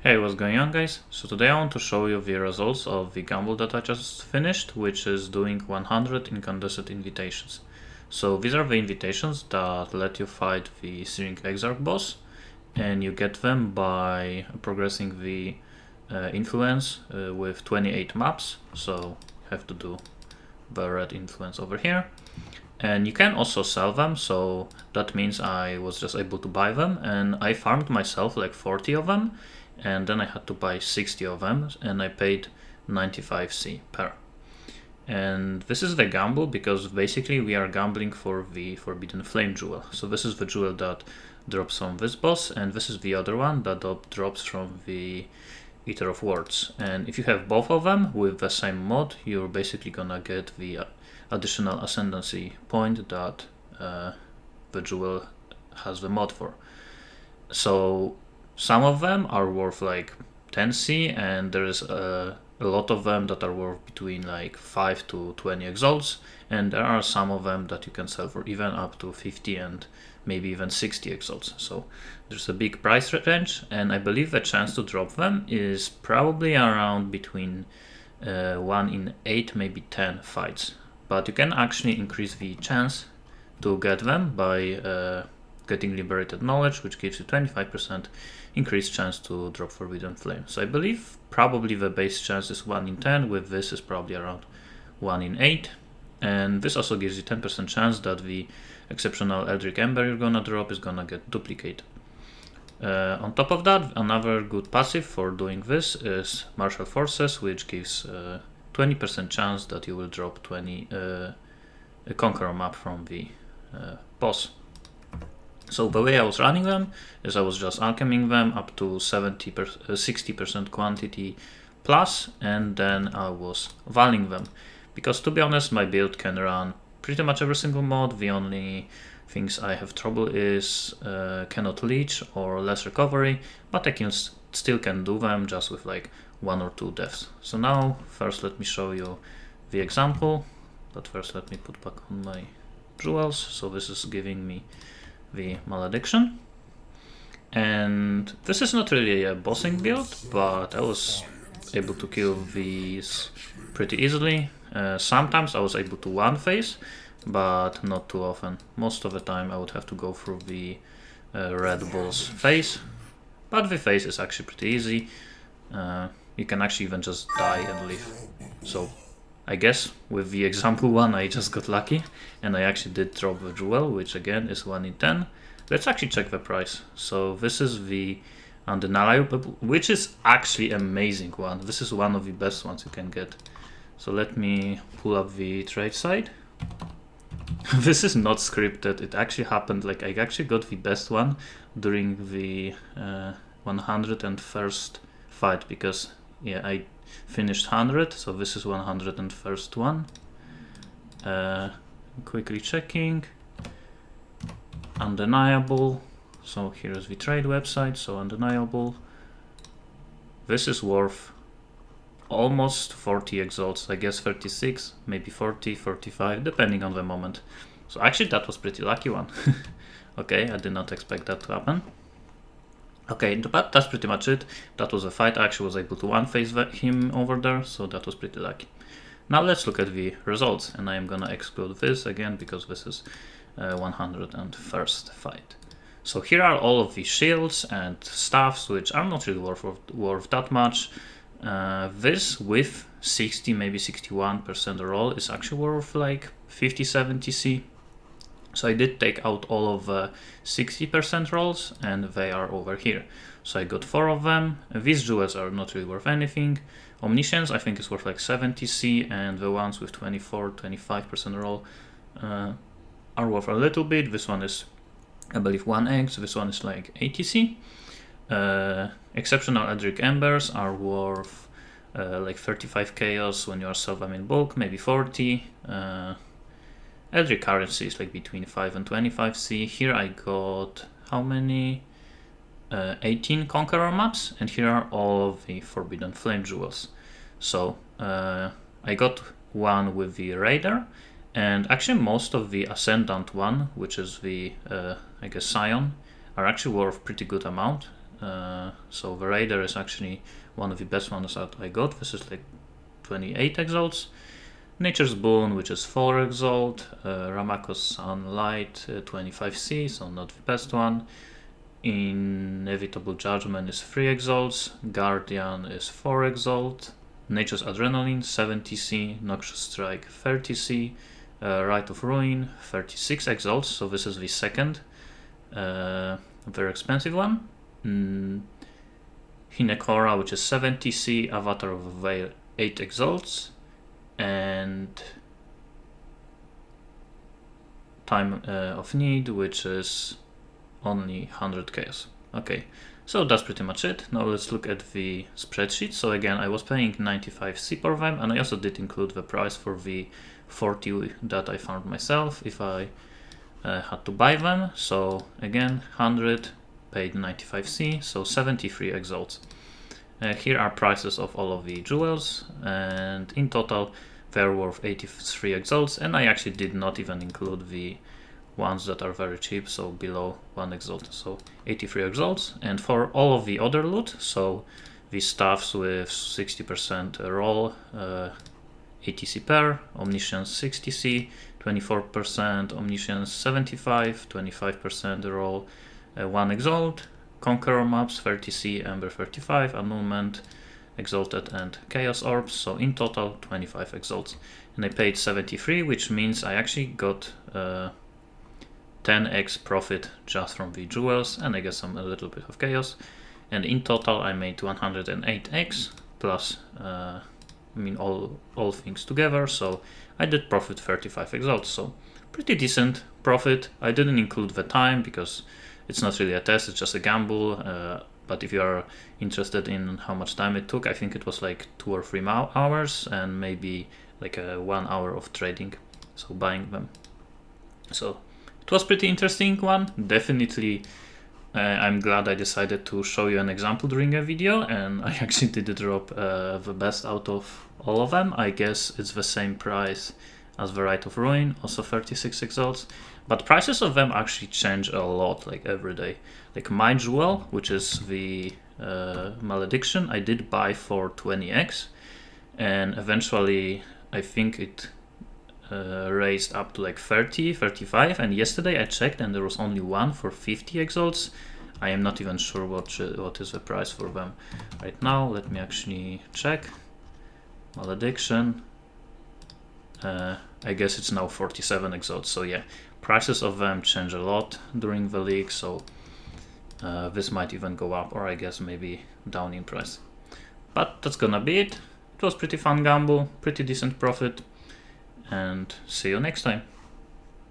Hey, what's going on, guys? So today I want to show you the results of the gamble that I just finished, which is doing 100 incandescent invitations. So these are the invitations that let you fight the Searing Exarch boss, and you get them by progressing the influence with 28 maps. So you have to do the red influence over here. And you can also sell them, so that means I was just able to buy them, and I farmed myself like 40 of them, and then I had to buy 60 of them, and I paid 95C per. And this is the gamble because basically we are gambling for the Forbidden Flame jewel. So this is the jewel that drops from this boss, and this is the other one that drops from the Eater of Words. And if you have both of them with the same mod, you're basically gonna get the additional ascendancy point that the jewel has the mod for. So some of them are worth like 10C, and there is a lot of them that are worth between like 5 to 20 exalts, and there are some of them that you can sell for even up to 50 and maybe even 60 exalts. So there's a big price range, and I believe the chance to drop them is probably around between 1 in 8, maybe 10 fights. But you can actually increase the chance to get them by getting Liberated Knowledge, which gives you 25% increased chance to drop Forbidden Flame. So I believe probably the base chance is 1 in 10, with this is probably around 1 in 8. And this also gives you 10% chance that the exceptional Eldritch Ember you're gonna drop is gonna get duplicated. On top of that, another good passive for doing this is Martial Forces, which gives 20% chance that you will drop 20 Conqueror map from the boss. So the way I was running them is I was just alcheming them up to 60% quantity plus, and then I was valing them. Because to be honest, my build can run pretty much every single mod. The only things I have trouble is cannot leech or less recovery, but I still can do them just with like 1 or 2 deaths. So now first let me show you the example, but first let me put back on my jewels. So this is giving me the malediction, and this is not really a bossing build, but I was able to kill these pretty easily. Sometimes I was able to one phase, but not too often. Most of the time I would have to go through the red boss phase, but the phase is actually pretty easy. You can actually even just die and leave. So I guess with the example one I just got lucky, and I actually did drop the jewel, which again is 1 in 10. Let's actually check the price. So this is the Undeniable, which is actually amazing one. This is one of the best ones you can get. So let me pull up the trade site. This is not scripted, it actually happened. Like, I actually got the best one during the 101st fight, because yeah, I finished 100, so this is 101st one. Quickly checking. Undeniable. So here's the trade website. So Undeniable. This is worth almost 40 exalts, I guess 36, maybe 40, 45, depending on the moment. So actually that was pretty lucky one. Okay, I did not expect that to happen. Okay, but that's pretty much it. That was a fight. I actually was able to one phase him over there, so that was pretty lucky. Now let's look at the results, and I am gonna exclude this again because this is 101st fight. So here are all of the shields and staffs, which are not really worth that much. This with 60, maybe 61% roll is actually worth like 50-70C. So I did take out all of the 60% rolls, and they are over here. So I got 4 of them. These jewels are not really worth anything. Omniscience I think is worth like 70C, and the ones with 24-25% roll are worth a little bit. This one is, I believe, 1x. This one is like 80C. Exceptional Eldritch Embers are worth like 35 chaos when you are sell them in bulk, maybe 40. Eldritch Currency is like between 5 and 25C. Here I got how many? 18 Conqueror maps, and here are all of the Forbidden Flame jewels. So I got one with the Raider, and actually most of the Ascendant one, which is the I guess Scion, are actually worth pretty good amount. So the Raider is actually one of the best ones that I got. This is like 28 exalts. Nature's Boon, which is 4 exalt. Ramako's Sunlight, 25C, so not the best one. Inevitable Judgment is 3 exalts. Guardian is 4 exalt. Nature's Adrenaline, 70C. Noxious Strike, 30C. Rite of Ruin, 36 exalts, so this is the second very expensive one. Hinekora, which is 70C. Avatar of Veil, 8 exalts. And Time of Need, which is only 100 chaos. Okay, so that's pretty much it. Now let's look at the spreadsheet. So again, I was paying 95C per them, and I also did include the price for the 40 that I found myself if I had to buy them. So again, 100 paid 95C, so 73 exalts. Here are prices of all of the jewels, and in total they're worth 83 exalts, and I actually did not even include the ones that are very cheap, so below 1 exalt, so 83 exalts. And for all of the other loot, so the stuffs with 60% roll, 80C per, Omniscience 60C, 24% Omniscience 75, 25% roll, 1 exalt, Conqueror maps 30C, Ember 35, Annulment, Exalted and Chaos Orbs, so in total 25 exalts. And I paid 73, which means I actually got 10x profit just from the jewels, and I guess a little bit of chaos. And in total I made 108x plus all things together, so I did profit 35 exalts, so pretty decent profit. I didn't include the time because it's not really a test, it's just a gamble, but if you are interested in how much time it took, I think it was like 2 or 3 hours and maybe like 1 hour of trading, so buying them. So it was pretty interesting one, definitely. I'm glad I decided to show you an example during a video, and I actually did drop the best out of all of them. I guess it's the same price as the Rite of Ruin, also 36 exalts, but prices of them actually change a lot, like every day. Like my jewel, which is the Malediction, I did buy for 20x, and eventually I think it raised up to like 30, 35, and yesterday I checked and there was only one for 50 exalts. I am not even sure what is the price for them right now. Let me actually check. Malediction, I guess it's now 47 exalts, so yeah, prices of them change a lot during the league, so this might even go up, or I guess maybe down in price. But that's gonna be it. It was pretty fun gamble, pretty decent profit, and see you next time.